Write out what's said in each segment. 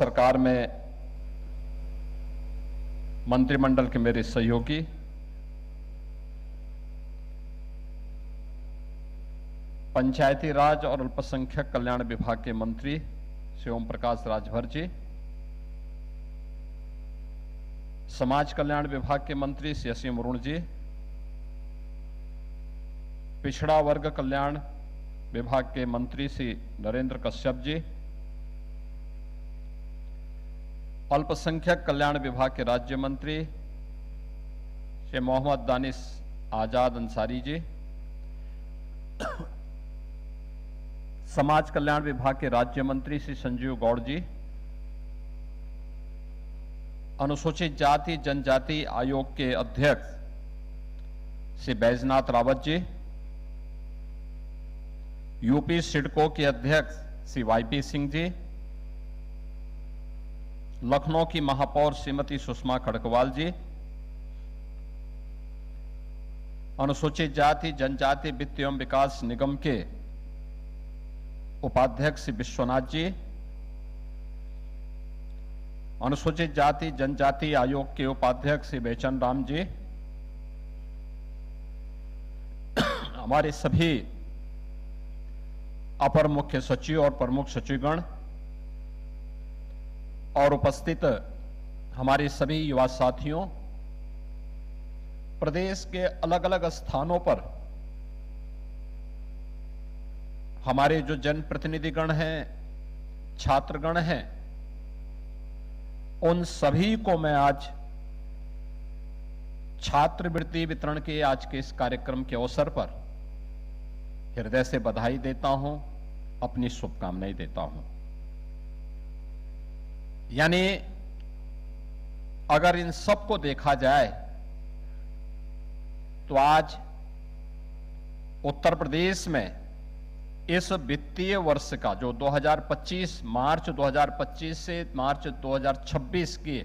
सरकार में मंत्रिमंडल के मेरे सहयोगी, पंचायती राज और अल्पसंख्यक कल्याण विभाग के मंत्री श्री ओम प्रकाश राजभर जी, समाज कल्याण विभाग के मंत्री श्री असीम अरुण जी, पिछड़ा वर्ग कल्याण विभाग के मंत्री श्री नरेंद्र कश्यप जी, अल्पसंख्यक कल्याण विभाग के राज्य मंत्री श्री मोहम्मद दानिश आजाद अंसारी जी, समाज कल्याण विभाग के राज्य मंत्री श्री संजीव गौड़ जी, अनुसूचित जाति जनजाति आयोग के अध्यक्ष श्री बैजनाथ रावत जी, यूपी सिडको के अध्यक्ष श्री वाईपी सिंह जी, लखनऊ की महापौर श्रीमती सुषमा खड़गवाल जी, अनुसूचित जाति जनजाति वित्त एवं विकास निगम के उपाध्यक्ष श्री विश्वनाथ जी, अनुसूचित जाति जनजाति आयोग के उपाध्यक्ष श्री बेचन राम जी, हमारे सभी अपर मुख्य सचिव और प्रमुख सचिवगण और उपस्थित हमारे सभी युवा साथियों, प्रदेश के अलग अलग स्थानों पर हमारे जो जनप्रतिनिधिगण हैं, छात्रगण हैं, उन सभी को मैं आज छात्रवृत्ति वितरण के आज के इस कार्यक्रम के अवसर पर हृदय से बधाई देता हूं, अपनी शुभकामनाएं देता हूं। यानी अगर इन सबको देखा जाए तो आज उत्तर प्रदेश में इस वित्तीय वर्ष का जो 2025 मार्च 2025 से मार्च 2026 के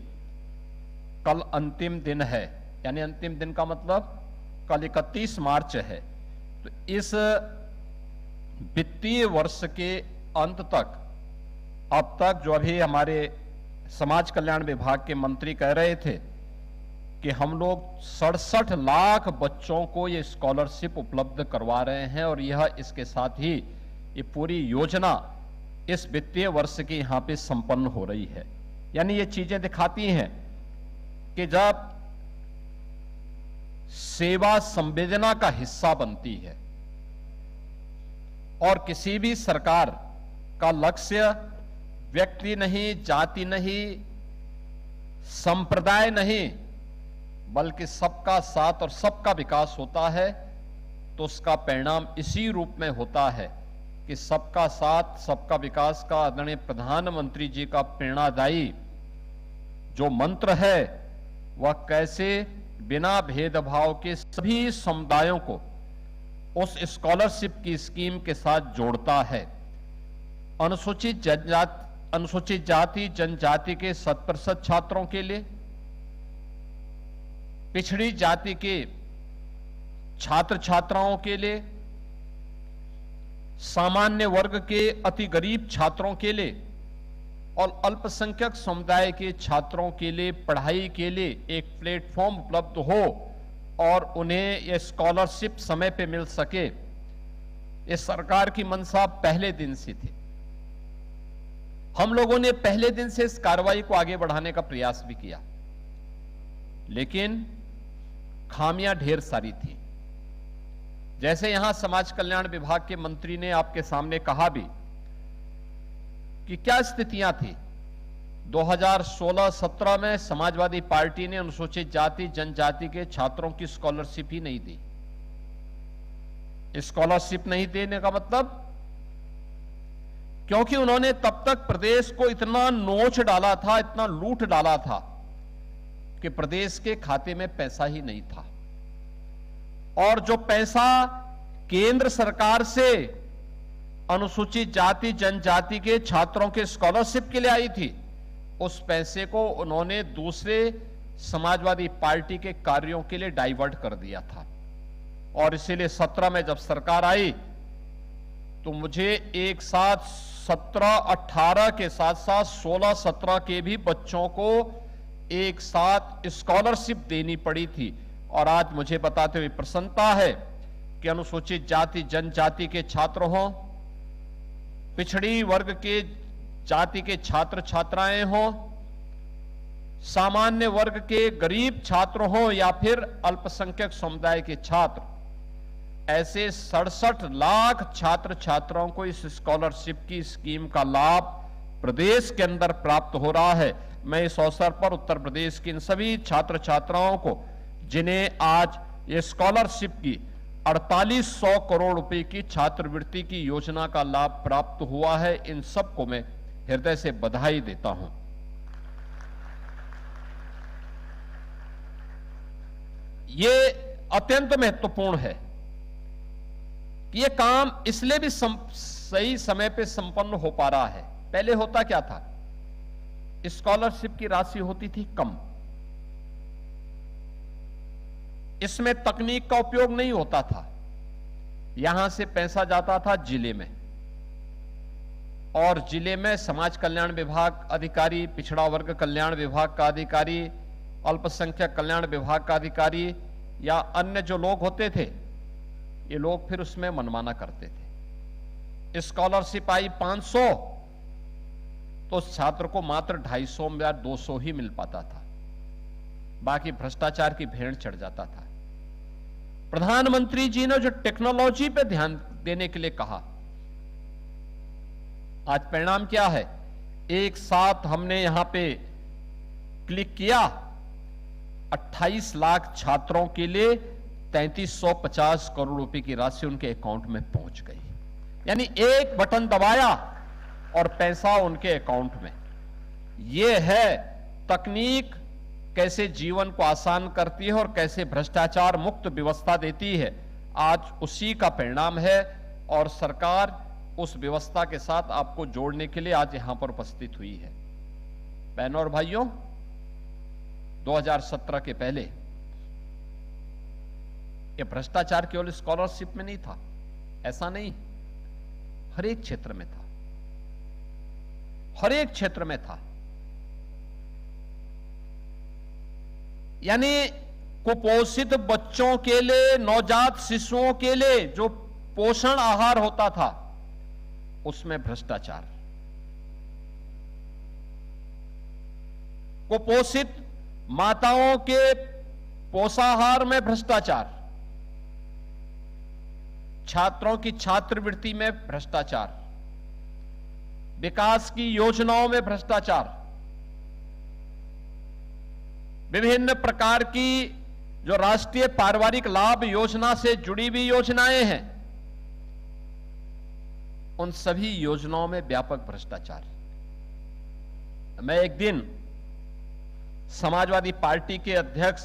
कल अंतिम दिन है, यानी अंतिम दिन का मतलब कल 31 मार्च है, तो इस वित्तीय वर्ष के अंत तक अब तक जो अभी हमारे समाज कल्याण विभाग के मंत्री कह रहे थे कि हम लोग 67 लाख बच्चों को ये स्कॉलरशिप उपलब्ध करवा रहे हैं और यह इसके साथ ही ये पूरी योजना इस वित्तीय वर्ष की यहां पे संपन्न हो रही है। यानी ये चीजें दिखाती हैं कि जब सेवा संवेदना का हिस्सा बनती है और किसी भी सरकार का लक्ष्य व्यक्ति नहीं, जाति नहीं, संप्रदाय नहीं, बल्कि सबका साथ और सबका विकास होता है, तो उसका परिणाम इसी रूप में होता है कि सबका साथ सबका विकास का आदरणीय प्रधानमंत्री जी का प्रेरणादायी जो मंत्र है वह कैसे बिना भेदभाव के सभी समुदायों को उस स्कॉलरशिप की स्कीम के साथ जोड़ता है। अनुसूचित जाति जनजाति के 100% छात्रों के लिए, पिछड़ी जाति के छात्र छात्राओं के लिए, सामान्य वर्ग के अति गरीब छात्रों के लिए और अल्पसंख्यक समुदाय के छात्रों के लिए पढ़ाई के लिए एक प्लेटफॉर्म उपलब्ध हो और उन्हें यह स्कॉलरशिप समय पे मिल सके, ये सरकार की मंशा पहले दिन से थी। हम लोगों ने पहले दिन से इस कार्रवाई को आगे बढ़ाने का प्रयास भी किया, लेकिन खामियां ढेर सारी थी। जैसे यहां समाज कल्याण विभाग के मंत्री ने आपके सामने कहा भी कि क्या स्थितियां थी। 2016-17 में समाजवादी पार्टी ने अनुसूचित जाति जनजाति के छात्रों की स्कॉलरशिप ही नहीं दी। स्कॉलरशिप नहीं देने का मतलब क्योंकि उन्होंने तब तक प्रदेश को इतना नोच डाला था, इतना लूट डाला था कि प्रदेश के खाते में पैसा ही नहीं था। और जो पैसा केंद्र सरकार से अनुसूचित जाति जनजाति के छात्रों के स्कॉलरशिप के लिए आई थी, उस पैसे को उन्होंने दूसरे समाजवादी पार्टी के कार्यों के लिए डाइवर्ट कर दिया था। और इसीलिए 17 में जब सरकार आई तो मुझे एक साथ 17-18 के साथ साथ 16-17 के भी बच्चों को एक साथ स्कॉलरशिप देनी पड़ी थी। और आज मुझे बताते हुए प्रसन्नता है कि अनुसूचित जाति जनजाति के छात्र हों, पिछड़ी वर्ग के जाति के छात्र छात्राएं हों, सामान्य वर्ग के गरीब छात्र हों या फिर अल्पसंख्यक समुदाय के छात्र, ऐसे 67 लाख छात्र छात्राओं को इस स्कॉलरशिप की स्कीम का लाभ प्रदेश के अंदर प्राप्त हो रहा है। मैं इस अवसर पर उत्तर प्रदेश के इन सभी छात्र छात्राओं को, जिन्हें आज ये स्कॉलरशिप की 4800 करोड़ रुपए की छात्रवृत्ति की योजना का लाभ प्राप्त हुआ है, इन सबको मैं हृदय से बधाई देता हूं। ये अत्यंत महत्वपूर्ण है कि ये काम इसलिए भी सही समय पे संपन्न हो पा रहा है। पहले होता क्या था, स्कॉलरशिप की राशि होती थी कम, इसमें तकनीक का उपयोग नहीं होता था। यहां से पैसा जाता था जिले में, और जिले में समाज कल्याण विभाग अधिकारी, पिछड़ा वर्ग कल्याण विभाग का अधिकारी, अल्पसंख्यक कल्याण विभाग का अधिकारी या अन्य जो लोग होते थे, ये लोग फिर उसमें मनमाना करते थे। स्कॉलरशिप आई 500 तो छात्र को मात्र 250 या 200 ही मिल पाता था, बाकी भ्रष्टाचार की भेड़ चढ़ जाता था। प्रधानमंत्री जी ने जो टेक्नोलॉजी पे ध्यान देने के लिए कहा, आज परिणाम क्या है, एक साथ हमने यहां पे क्लिक किया, 28 लाख छात्रों के लिए 3350 करोड़ रुपए की राशि उनके अकाउंट में पहुंच गई। यानी एक बटन दबाया और पैसा उनके अकाउंट में। यह है तकनीक कैसे जीवन को आसान करती है और कैसे भ्रष्टाचार मुक्त व्यवस्था देती है। आज उसी का परिणाम है और सरकार उस व्यवस्था के साथ आपको जोड़ने के लिए आज यहां पर उपस्थित हुई है। बहनों और भाइयों, 2017 के पहले ये भ्रष्टाचार केवल स्कॉलरशिप में नहीं था, ऐसा नहीं, हर एक क्षेत्र में था, हर एक क्षेत्र में था। यानी कुपोषित बच्चों के लिए, नवजात शिशुओं के लिए जो पोषण आहार होता था, उसमें भ्रष्टाचार। कुपोषित माताओं के पोषाहार में भ्रष्टाचार, छात्रों की छात्रवृत्ति में भ्रष्टाचार, विकास की योजनाओं में भ्रष्टाचार, विभिन्न प्रकार की जो राष्ट्रीय पारिवारिक लाभ योजना से जुड़ी हुई योजनाएं हैं, उन सभी योजनाओं में व्यापक भ्रष्टाचार। मैं एक दिन समाजवादी पार्टी के अध्यक्ष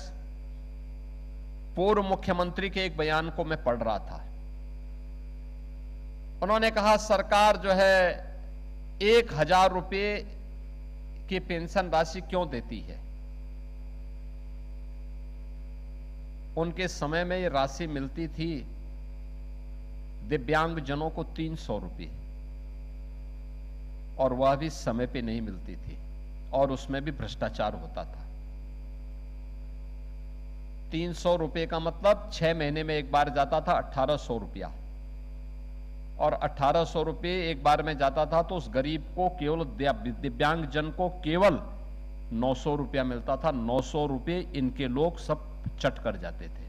पूर्व मुख्यमंत्री के एक बयान को मैं पढ़ रहा था। उन्होंने कहा सरकार जो है 1000 रुपये की पेंशन राशि क्यों देती है। उनके समय में ये राशि मिलती थी दिव्यांगजनों को 300 रुपये, और वह भी समय पे नहीं मिलती थी और उसमें भी भ्रष्टाचार होता था। 300 रुपये का मतलब 6 महीने में एक बार जाता था 1800 रुपया, और 1800 रुपये एक बार में जाता था तो उस गरीब को, केवल दिव्यांगजन को केवल 900 रुपया मिलता था। 900 रुपये इनके लोग सब चट कर जाते थे।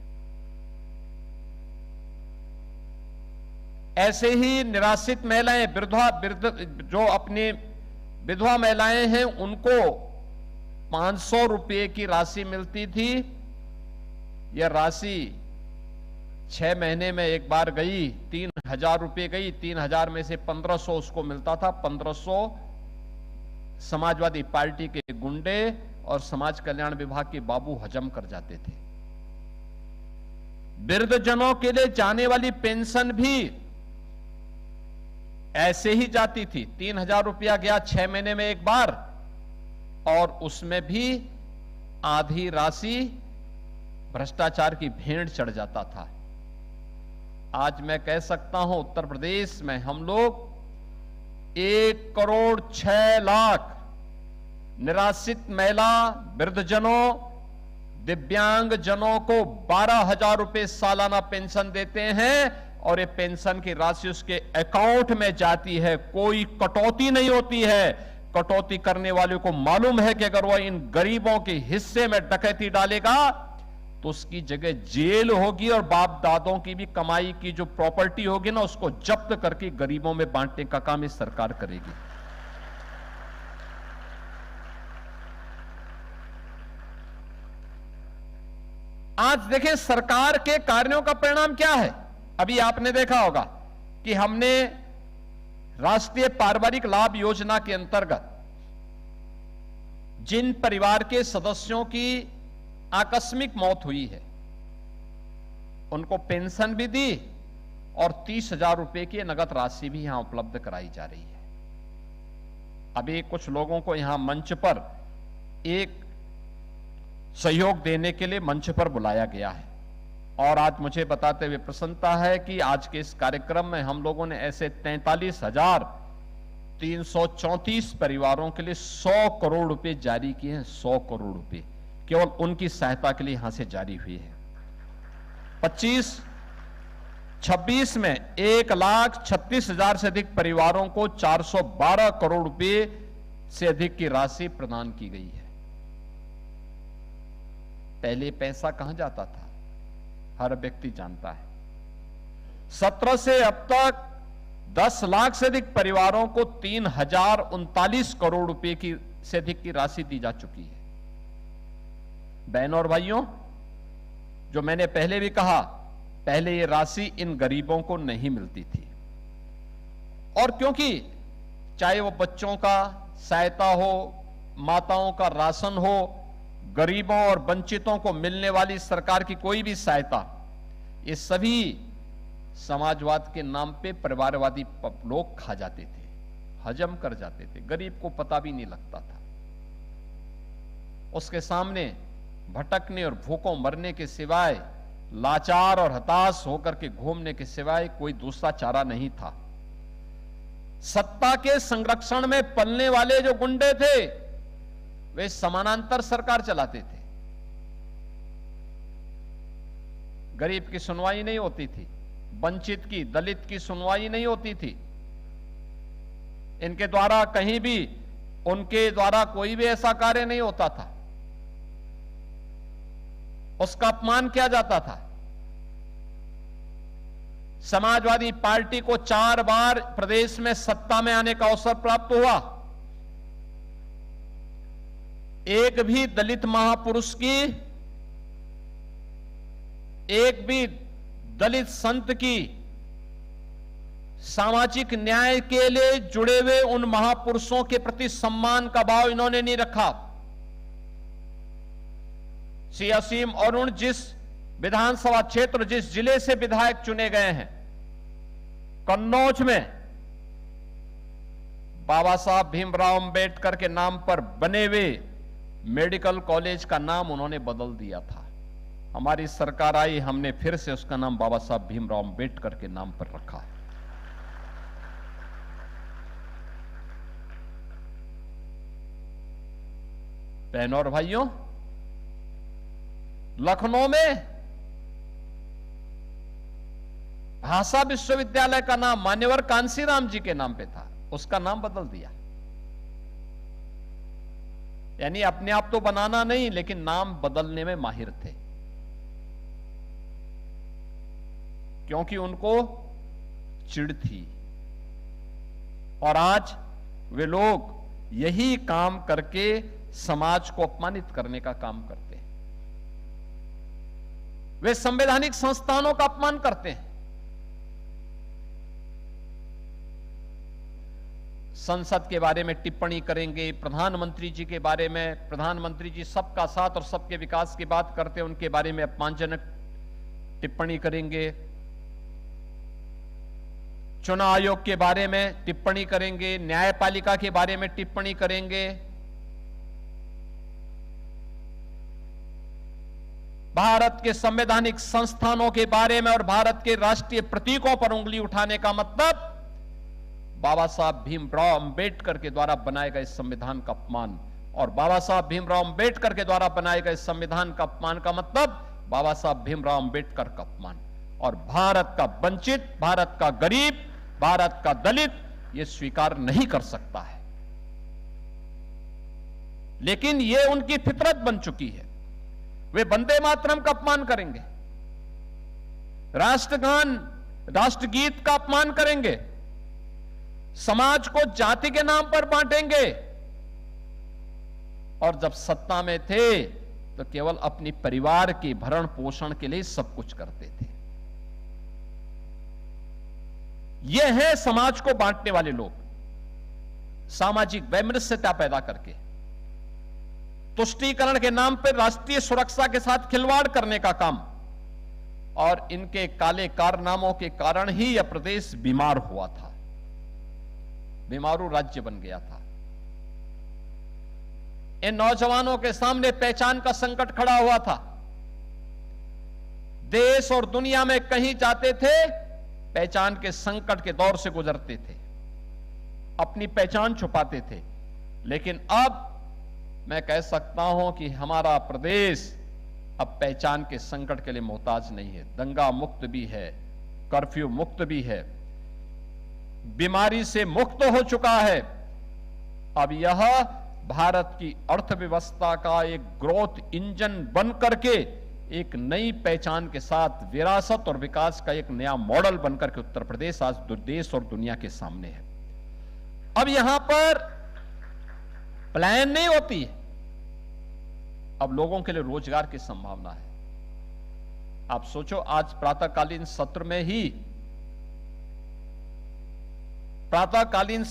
ऐसे ही निराश्रित महिलाएं, जो अपनी विधवा महिलाएं हैं, उनको 500 रुपये की राशि मिलती थी। यह राशि 6 महीने में एक बार गई, 3000 रुपये गई, 3000 में से 1500 उसको मिलता था। 1500 समाजवादी पार्टी के गुंडे और समाज कल्याण विभाग के बाबू हजम कर जाते थे। वृद्धजनों के लिए जाने वाली पेंशन भी ऐसे ही जाती थी। 3000 रुपया गया 6 महीने में एक बार, और उसमें भी आधी राशि भ्रष्टाचार की भेंट चढ़ जाता था। आज मैं कह सकता हूं उत्तर प्रदेश में हम लोग 1,06,00,000 निराश्रित महिला, वृद्धजनों, दिव्यांग जनों को 12,000 रुपए सालाना पेंशन देते हैं और ये पेंशन की राशि उसके अकाउंट में जाती है, कोई कटौती नहीं होती है। कटौती करने वाले को मालूम है कि अगर वह इन गरीबों के हिस्से में डकैती डालेगा तो उसकी जगह जेल होगी और बाप दादों की भी कमाई की जो प्रॉपर्टी होगी ना, उसको जब्त करके गरीबों में बांटने का काम इस सरकार करेगी। आज देखें सरकार के कार्यों का परिणाम क्या है। अभी आपने देखा होगा कि हमने राष्ट्रीय पारिवारिक लाभ योजना के अंतर्गत जिन परिवार के सदस्यों की आकस्मिक मौत हुई है उनको पेंशन भी दी और 30,000 रुपए की नगद राशि भी यहां उपलब्ध कराई जा रही है। अभी कुछ लोगों को यहां मंच पर एक सहयोग देने के लिए मंच पर बुलाया गया है और आज मुझे बताते हुए प्रसन्नता है कि आज के इस कार्यक्रम में हम लोगों ने ऐसे 43,334 परिवारों के लिए 100 करोड़ रुपए जारी किए हैं। 100 करोड़ रुपए केवल उनकी सहायता के लिए यहां से जारी हुई है। 25-26 में 1,36,000 से अधिक परिवारों को 412 करोड़ रुपए से अधिक की राशि प्रदान की गई है। पहले पैसा कहां जाता था हर व्यक्ति जानता है। 17 से अब तक 10 लाख से अधिक परिवारों को 3,039 करोड़ रुपए की से अधिक की राशि दी जा चुकी है। बहनों और भाइयों, जो मैंने पहले भी कहा, पहले ये राशि इन गरीबों को नहीं मिलती थी और क्योंकि चाहे वो बच्चों का सहायता हो, माताओं का राशन हो, गरीबों और वंचितों को मिलने वाली सरकार की कोई भी सहायता, ये सभी समाजवाद के नाम पे परिवारवादी लोग खा जाते थे, हजम कर जाते थे। गरीब को पता भी नहीं लगता था। उसके सामने भटकने और भूखों मरने के सिवाय, लाचार और हताश होकर के घूमने के सिवाय कोई दूसरा चारा नहीं था। सत्ता के संरक्षण में पलने वाले जो गुंडे थे वे समानांतर सरकार चलाते थे। गरीब की सुनवाई नहीं होती थी, वंचित की, दलित की सुनवाई नहीं होती थी। इनके द्वारा कहीं भी, उनके द्वारा कोई भी ऐसा कार्य नहीं होता था, उसका अपमान किया जाता था। समाजवादी पार्टी को 4 बार प्रदेश में सत्ता में आने का अवसर प्राप्त हुआ। एक भी दलित महापुरुष की, एक भी दलित संत की सामाजिक न्याय के लिए जुड़े हुए उन महापुरुषों के प्रति सम्मान का भाव इन्होंने नहीं रखा। श्री असीम अरुण जिस विधानसभा क्षेत्र, जिस जिले से विधायक चुने गए हैं, कन्नौज में बाबा साहब भीमराव अंबेडकर के नाम पर बने हुए मेडिकल कॉलेज का नाम उन्होंने बदल दिया था। हमारी सरकार आई, हमने फिर से उसका नाम बाबा साहब भीमराव अंबेडकर के नाम पर रखा। बहनों और भाइयों, लखनऊ में भाषा विश्वविद्यालय का नाम मान्यवर कांसीराम जी के नाम पे था, उसका नाम बदल दिया। यानी अपने आप तो बनाना नहीं, लेकिन नाम बदलने में माहिर थे, क्योंकि उनको चिढ़ थी। और आज वे लोग यही काम करके समाज को अपमानित करने का काम करते हैं। वे संवैधानिक संस्थानों का अपमान करते हैं। संसद के बारे में टिप्पणी करेंगे, प्रधानमंत्री जी के बारे में, प्रधानमंत्री जी सबका साथ और सबके विकास की बात करते हैं, उनके बारे में अपमानजनक टिप्पणी करेंगे। चुनाव आयोग के बारे में टिप्पणी करेंगे, न्यायपालिका के बारे में टिप्पणी करेंगे। भारत के संवैधानिक संस्थानों के बारे में और भारत के राष्ट्रीय प्रतीकों पर उंगली उठाने का मतलब बाबा साहब भीमराव अंबेडकर के द्वारा बनाए गए संविधान का अपमान। और बाबा साहब भीमराव अंबेडकर के द्वारा बनाए गए संविधान का अपमान का मतलब बाबा साहब भीमराव अंबेडकर का अपमान। और भारत का वंचित, भारत का गरीब, भारत का दलित यह स्वीकार नहीं कर सकता है। लेकिन यह उनकी फितरत बन चुकी है। वे वंदे मातरम का अपमान करेंगे, राष्ट्रगान, राष्ट्रगीत का अपमान करेंगे, समाज को जाति के नाम पर बांटेंगे। और जब सत्ता में थे तो केवल अपनी परिवार के भरण पोषण के लिए सब कुछ करते थे। ये है समाज को बांटने वाले लोग, सामाजिक वैमनस्यता पैदा करके तुष्टीकरण के नाम पर राष्ट्रीय सुरक्षा के साथ खिलवाड़ करने का काम। और इनके काले कारनामों के कारण ही यह प्रदेश बीमार हुआ था, बीमारू राज्य बन गया था। इन नौजवानों के सामने पहचान का संकट खड़ा हुआ था। देश और दुनिया में कहीं जाते थे, पहचान के संकट के दौर से गुजरते थे, अपनी पहचान छुपाते थे। लेकिन अब मैं कह सकता हूं कि हमारा प्रदेश अब पहचान के संकट के लिए मोहताज नहीं है। दंगा मुक्त भी है, कर्फ्यू मुक्त भी है, बीमारी से मुक्त हो चुका है। अब यह भारत की अर्थव्यवस्था का एक ग्रोथ इंजन बन करके एक नई पहचान के साथ विरासत और विकास का एक नया मॉडल बनकर के उत्तर प्रदेश आज देश और दुनिया के सामने है। अब यहां पर प्लान नहीं होती है, अब लोगों के लिए रोजगार की संभावना है। आप सोचो, आज प्रातःकालीन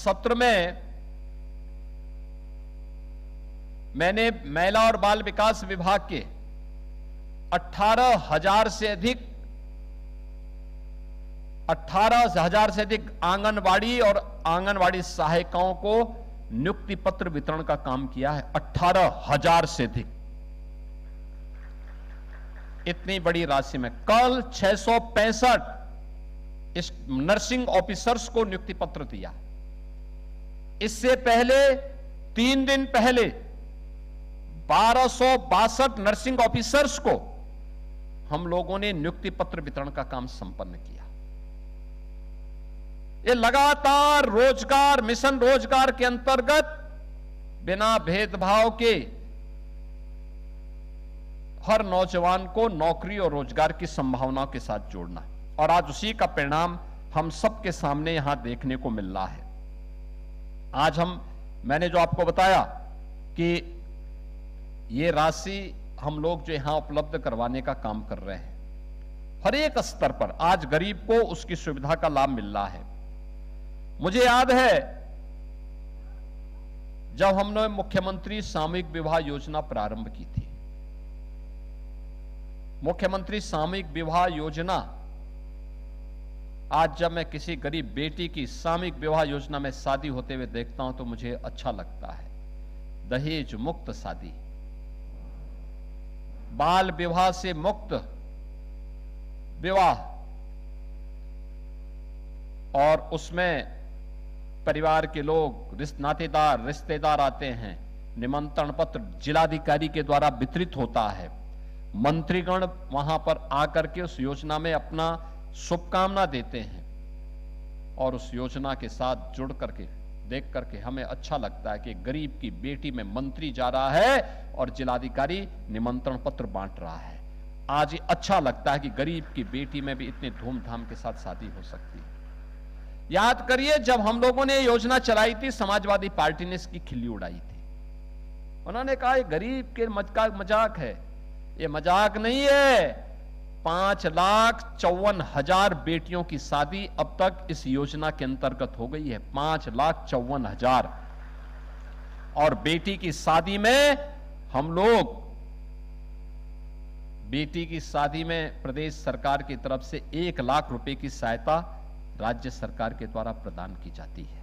सत्र में मैंने महिला और बाल विकास विभाग के 18,000 से अधिक आंगनवाड़ी और आंगनवाड़ी सहायिकाओं को नियुक्ति पत्र वितरण का काम किया है। 18,000 से अधिक, इतनी बड़ी राशि में। कल 665 इस नर्सिंग ऑफिसर्स को नियुक्ति पत्र दिया। इससे पहले 3 दिन पहले 1262 नर्सिंग ऑफिसर्स को हम लोगों ने नियुक्ति पत्र वितरण का काम संपन्न किया। ये लगातार रोजगार मिशन रोजगार के अंतर्गत बिना भेदभाव के हर नौजवान को नौकरी और रोजगार की संभावनाओं के साथ जोड़ना, और आज उसी का परिणाम हम सबके सामने यहां देखने को मिल रहा है। आज मैंने जो आपको बताया कि ये राशि हम लोग जो यहां उपलब्ध करवाने का काम कर रहे हैं, हर एक स्तर पर आज गरीब को उसकी सुविधा का लाभ मिल रहा है। मुझे याद है जब हमने मुख्यमंत्री सामूहिक विवाह योजना प्रारंभ की थी। मुख्यमंत्री सामूहिक विवाह योजना, आज जब मैं किसी गरीब बेटी की सामूहिक विवाह योजना में शादी होते हुए देखता हूं तो मुझे अच्छा लगता है। दहेज मुक्त शादी, बाल विवाह से मुक्त विवाह, और उसमें परिवार के लोग, नातेदार, रिश्तेदार आते हैं, निमंत्रण पत्र जिलाधिकारी के द्वारा वितरित होता है, मंत्रीगण वहां पर आकर के उस योजना में अपना शुभकामना देते हैं, और उस योजना के साथ जुड़ करके देख करके हमें अच्छा लगता है कि गरीब की बेटी में मंत्री जा रहा है और जिलाधिकारी निमंत्रण पत्र बांट रहा है। आज ये अच्छा लगता है कि गरीब की बेटी में भी इतने धूमधाम के साथ शादी हो सकती है। याद करिए, जब हम लोगों ने योजना चलाई थी, समाजवादी पार्टी ने इसकी खिल्ली उड़ाई थी। उन्होंने कहा ये गरीब के मजाक है। ये मजाक नहीं है। 5,54,000 बेटियों की शादी अब तक इस योजना के अंतर्गत हो गई है। 5,54,000। और बेटी की शादी में हम लोग, बेटी की शादी में प्रदेश सरकार की तरफ से 1 लाख रुपए की सहायता राज्य सरकार के द्वारा प्रदान की जाती है।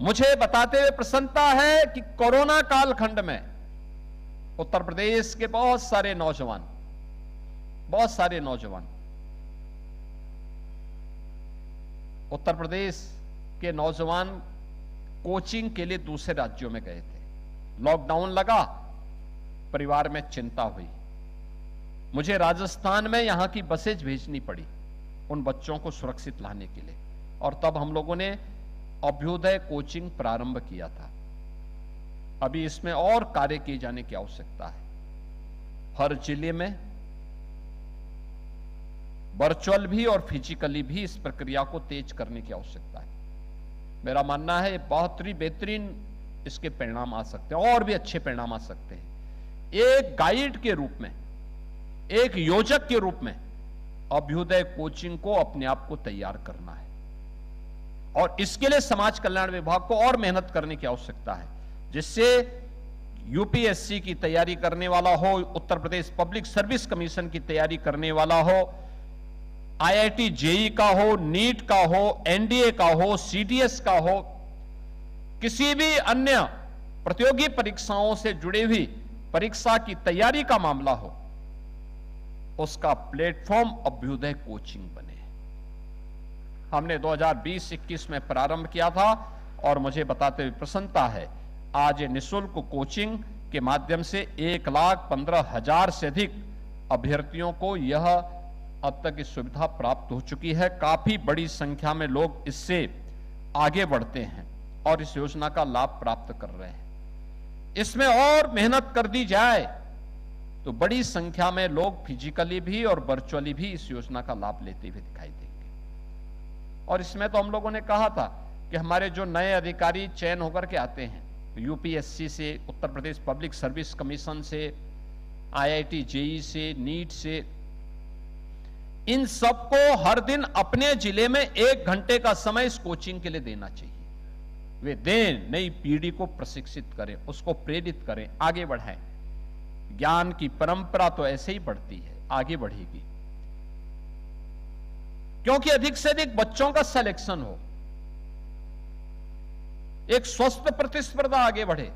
मुझे बताते हुए प्रसन्नता है कि कोरोना कालखंड में उत्तर प्रदेश के बहुत सारे नौजवान उत्तर प्रदेश के नौजवान कोचिंग के लिए दूसरे राज्यों में गए थे। लॉकडाउन लगा, परिवार में चिंता हुई, मुझे राजस्थान में यहां की बसेज भेजनी पड़ी उन बच्चों को सुरक्षित लाने के लिए, और तब हम लोगों ने अभ्युदय कोचिंग प्रारंभ किया था। अभी इसमें और कार्य किए जाने की आवश्यकता है। हर जिले में वर्चुअल भी और फिजिकली भी इस प्रक्रिया को तेज करने की आवश्यकता है। मेरा मानना है बहुत ही बेहतरीन इसके परिणाम आ सकते हैं, और भी अच्छे परिणाम आ सकते हैं। एक गाइड के रूप में, एक योजक के रूप में अभ्युदय कोचिंग को अपने आप को तैयार करना है, और इसके लिए समाज कल्याण विभाग को और मेहनत करने की आवश्यकता है, जिससे यूपीएससी की तैयारी करने वाला हो, Uttar Pradesh public service commission की तैयारी करने वाला हो, आईआईटी जेई का हो, नीट का हो, एनडीए का हो, सीडीएस का हो, किसी भी अन्य प्रतियोगी परीक्षाओं से जुड़ी हुई परीक्षा की तैयारी का मामला हो, उसका प्लेटफॉर्म अभ्युदय कोचिंग बने। हमने 2020-21 में प्रारंभ किया था, और मुझे बताते हुए प्रसन्नता है, आज ये निःशुल्क कोचिंग के माध्यम से 1,15,000 से अधिक अभ्यर्थियों को यह अब तक इस सुविधा प्राप्त हो चुकी है। काफी बड़ी संख्या में लोग इससे आगे बढ़ते हैं और इस योजना का लाभ प्राप्त कर रहे हैं। इसमें और मेहनत कर दी जाए तो बड़ी संख्या में लोग फिजिकली भी और वर्चुअली भी इस योजना का लाभ लेते हुए दिखाई देंगे। और इसमें तो हम लोगों ने कहा था कि हमारे जो नए अधिकारी चयन होकर के आते हैं, यूपीएससी से, Uttar Pradesh public service commission से, आईआईटी जेई से, नीट से, इन सबको हर दिन अपने जिले में 1 घंटे का समय इस कोचिंग के लिए देना चाहिए। वे दें, नई पीढ़ी को प्रशिक्षित करें, उसको प्रेरित करें, आगे बढ़ाएं। ज्ञान की परंपरा तो ऐसे ही बढ़ती है, आगे बढ़ेगी, क्योंकि अधिक से अधिक बच्चों का सिलेक्शन हो, एक स्वस्थ प्रतिस्पर्धा आगे बढ़े।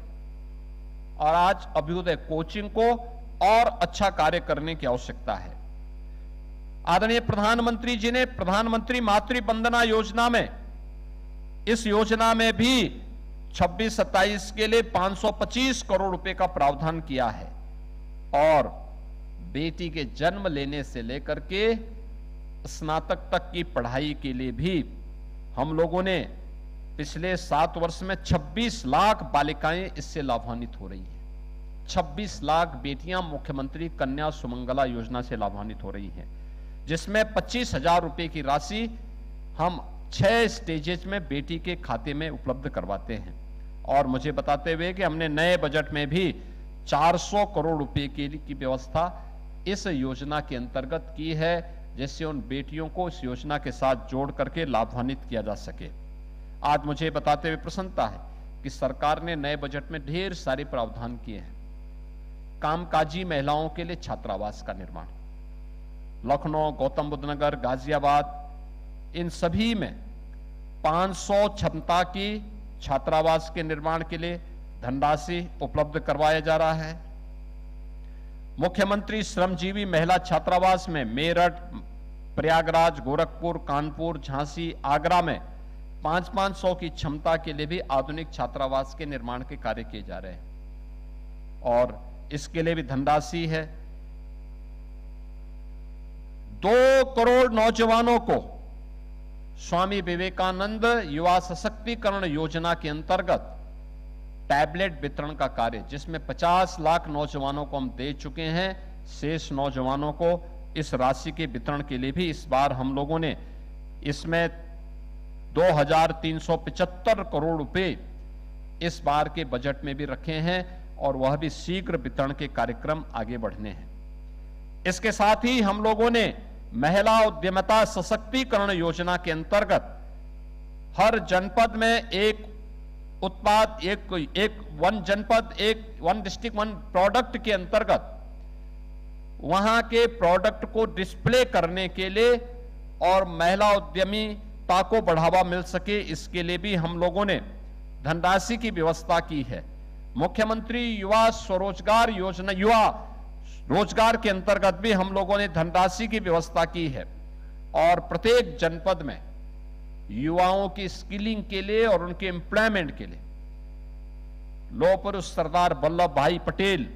और आज अभ्युदय कोचिंग को और अच्छा कार्य करने की आवश्यकता है। आदरणीय प्रधानमंत्री जी ने प्रधानमंत्री मातृ वंदना योजना में, इस योजना में भी 26-27 के लिए 525 करोड़ रुपए का प्रावधान किया है, और बेटी के जन्म लेने से लेकर के स्नातक तक की पढ़ाई के लिए भी हम लोगों ने पिछले 7 वर्ष में 26 लाख बालिकाएं इससे लाभान्वित हो रही हैं। 26 लाख बेटियां मुख्यमंत्री कन्या सुमंगला योजना से लाभान्वित हो रही हैं, जिसमें 25,000 रुपए की राशि हम 6 स्टेजेस में बेटी के खाते में उपलब्ध करवाते हैं। और मुझे बताते हुए कि हमने नए बजट में भी 400 करोड़ रुपए की व्यवस्था इस योजना के अंतर्गत की है, जिससे उन बेटियों को इस योजना के साथ जोड़ करके लाभान्वित किया जा सके। आज मुझे बताते हुए प्रसन्नता है कि सरकार ने नए बजट में ढेर सारे प्रावधान किए हैं। कामकाजी महिलाओं के लिए छात्रावास का निर्माण, लखनऊ, गौतम बुद्ध नगर, गाजियाबाद, इन सभी में 500 क्षमता की छात्रावास के निर्माण के लिए धनराशि उपलब्ध करवाया जा रहा है। मुख्यमंत्री श्रमजीवी महिला छात्रावास में मेरठ, प्रयागराज, गोरखपुर, कानपुर, झांसी, आगरा में 500 की क्षमता के लिए भी आधुनिक छात्रावास के निर्माण के कार्य किए जा रहे हैं, और इसके लिए भी धनराशि है। 2 करोड़ नौजवानों को स्वामी विवेकानंद युवा सशक्तिकरण योजना के अंतर्गत टैबलेट वितरण का कार्य, जिसमें 50 लाख नौजवानों को हम दे चुके हैं। शेष नौजवानों को इस राशि के वितरण के लिए भी इस बार हम लोगों ने इसमें 2,375 करोड़ रुपए इस बार के बजट में भी रखे हैं, और वह भी शीघ्र वितरण के कार्यक्रम आगे बढ़ने हैं। इसके साथ ही हम लोगों ने महिला उद्यमिता सशक्तिकरण योजना के अंतर्गत हर जनपद में एक उत्पाद, वन जनपद, वन डिस्ट्रिक्ट वन प्रोडक्ट के अंतर्गत वहां के प्रोडक्ट को डिस्प्ले करने के लिए और महिला उद्यमिता को बढ़ावा मिल सके, इसके लिए भी हम लोगों ने धनराशि की व्यवस्था की है। मुख्यमंत्री युवा स्वरोजगार योजना, युवा रोजगार के अंतर्गत भी हम लोगों ने धनराशि की व्यवस्था की है, और प्रत्येक जनपद में युवाओं की स्किलिंग के लिए और उनके एम्प्लॉयमेंट के लिए लौह पुरुष सरदार वल्लभ भाई पटेल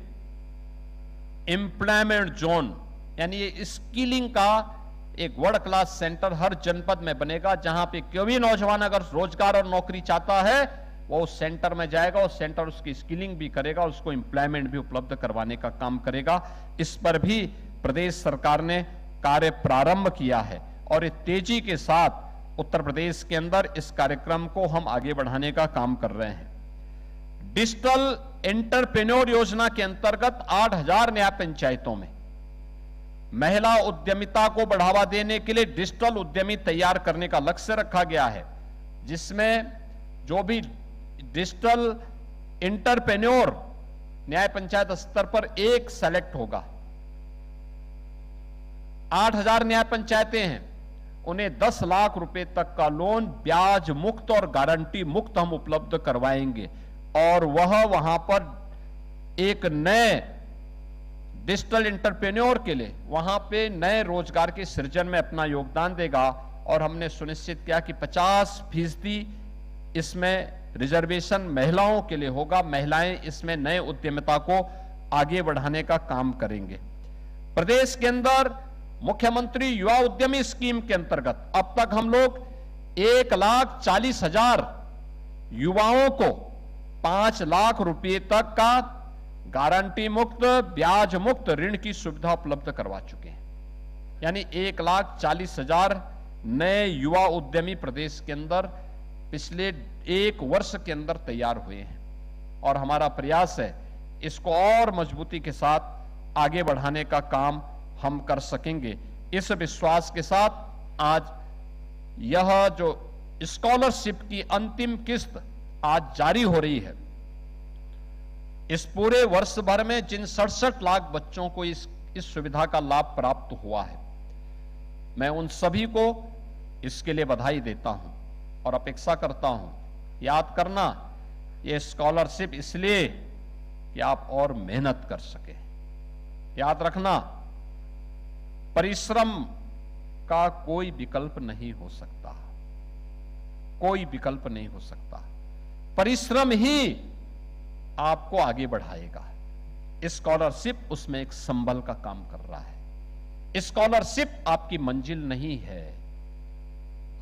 एम्प्लॉयमेंट जोन, यानी ये स्किलिंग का एक वर्ल्ड क्लास सेंटर हर जनपद में बनेगा, जहां पे कोई भी नौजवान अगर रोजगार और नौकरी चाहता है वो उस सेंटर में जाएगा, उस सेंटर उसकी स्किलिंग भी करेगा, उसको एम्प्लॉयमेंट भी उपलब्ध करवाने का काम करेगा। इस पर भी प्रदेश सरकार ने कार्य प्रारंभ किया है और ये तेजी के साथ उत्तर प्रदेश के अंदर इस कार्यक्रम को हम आगे बढ़ाने का काम कर रहे हैं। डिजिटल एंटरप्रेन्योर योजना के अंतर्गत 8000 न्याय पंचायतों में महिला उद्यमिता को बढ़ावा देने के लिए डिजिटल उद्यमी तैयार करने का लक्ष्य रखा गया है, जिसमें जो भी डिजिटल एंटरप्रेन्योर न्याय पंचायत स्तर पर एक सेलेक्ट होगा। 8000 न्याय पंचायतें हैं, उन्हें 10 लाख रुपए तक का लोन ब्याज मुक्त और गारंटी मुक्त हम उपलब्ध करवाएंगे और वह वहां पर एक नए डिजिटल एंटरप्रेन्योर के लिए वहां पे नए रोजगार के सृजन में अपना योगदान देगा। और हमने सुनिश्चित किया कि 50% इसमें रिजर्वेशन महिलाओं के लिए होगा, महिलाएं इसमें नए उद्यमिता को आगे बढ़ाने का काम करेंगे। प्रदेश के अंदर मुख्यमंत्री युवा उद्यमी स्कीम के अंतर्गत अब तक हम लोग 1,40,000 युवाओं को 5 लाख रुपए तक का गारंटी मुक्त ब्याज मुक्त ऋण की सुविधा उपलब्ध करवा चुके हैं। यानी 1,40,000 नए युवा उद्यमी प्रदेश के अंदर पिछले 1 वर्ष के अंदर तैयार हुए हैं और हमारा प्रयास है इसको और मजबूती के साथ आगे बढ़ाने का काम हम कर सकेंगे। इस विश्वास के साथ आज यह जो स्कॉलरशिप की अंतिम किस्त आज जारी हो रही है, इस पूरे वर्ष भर में जिन 67 लाख बच्चों को इस सुविधा का लाभ प्राप्त हुआ है, मैं उन सभी को इसके लिए बधाई देता हूं और अपेक्षा करता हूं। याद करना, ये स्कॉलरशिप इसलिए कि आप और मेहनत कर सके। याद रखना, परिश्रम का कोई विकल्प नहीं हो सकता, कोई विकल्प नहीं हो सकता। परिश्रम ही आपको आगे बढ़ाएगा। स्कॉलरशिप उसमें एक संबल का काम कर रहा है। स्कॉलरशिप आपकी मंजिल नहीं है,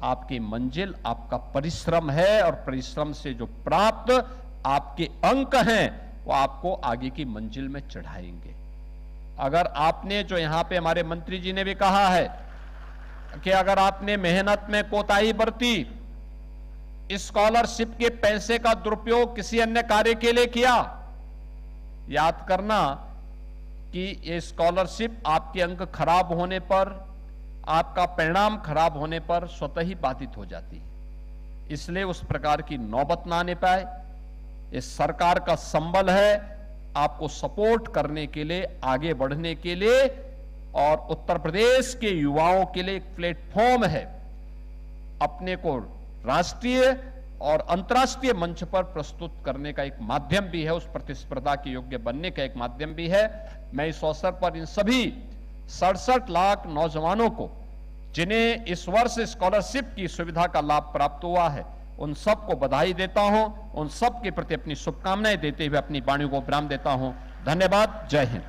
आपकी मंजिल आपका परिश्रम है और परिश्रम से जो प्राप्त आपके अंक हैं वो आपको आगे की मंजिल में चढ़ाएंगे। अगर आपने, जो यहां पे हमारे मंत्री जी ने भी कहा है कि अगर आपने मेहनत में कोताही बरती, स्कॉलरशिप के पैसे का दुरुपयोग किसी अन्य कार्य के लिए किया, याद करना कि ये स्कॉलरशिप आपके अंक खराब होने पर, आपका परिणाम खराब होने पर स्वतः ही बाधित हो जाती है। इसलिए उस प्रकार की नौबत ना आने पाए, ये सरकार का संबल है आपको सपोर्ट करने के लिए, आगे बढ़ने के लिए, और उत्तर प्रदेश के युवाओं के लिए एक प्लेटफॉर्म है, अपने को राष्ट्रीय और अंतर्राष्ट्रीय मंच पर प्रस्तुत करने का एक माध्यम भी है, उस प्रतिस्पर्धा के योग्य बनने का एक माध्यम भी है। मैं इस अवसर पर इन सभी 67 लाख नौजवानों को जिन्हें इस वर्ष स्कॉलरशिप की सुविधा का लाभ प्राप्त हुआ है, उन सबको बधाई देता हूं, उन सब के प्रति अपनी शुभकामनाएं देते हुए अपनी वाणी को विराम देता हूं। धन्यवाद। जय हिंद।